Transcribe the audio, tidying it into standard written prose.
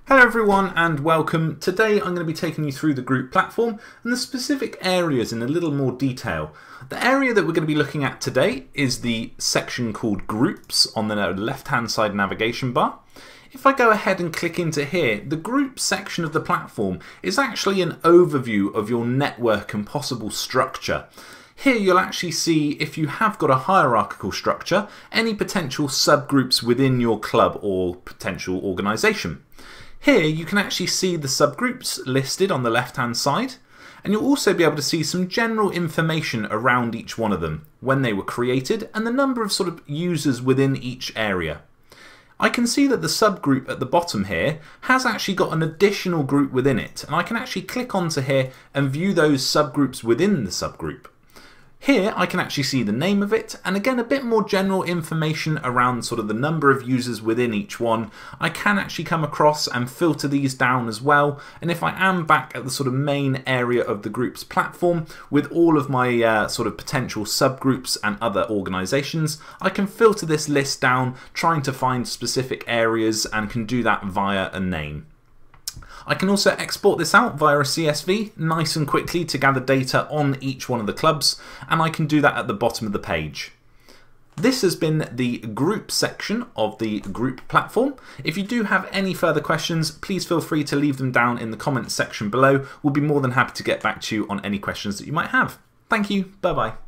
Hello everyone and welcome. Today I'm going to be taking you through the Groop platform and the specific areas in a little more detail. The area that we're going to be looking at today is the section called Groups on the left hand side navigation bar. If I go ahead and click into here, the Group section of the platform is actually an overview of your network and possible structure. Here you'll actually see, if you have got a hierarchical structure, any potential subgroups within your club or potential organisation. Here you can actually see the subgroups listed on the left hand side, and you'll also be able to see some general information around each one of them, when they were created and the number of sort of users within each area. I can see that the subgroup at the bottom here has actually got an additional group within it, and I can actually click onto here and view those subgroups within the subgroup. Here I can actually see the name of it, and again a bit more general information around sort of the number of users within each one. I can actually come across and filter these down as well, and if I am back at the sort of main area of the Groups platform with all of my sort of potential subgroups and other organisations, I can filter this list down trying to find specific areas and can do that via a name. I can also export this out via a CSV nice and quickly to gather data on each one of the clubs, and I can do that at the bottom of the page. This has been the Group section of the Groop platform. If you do have any further questions, please feel free to leave them down in the comments section below. We'll be more than happy to get back to you on any questions that you might have. Thank you, bye bye.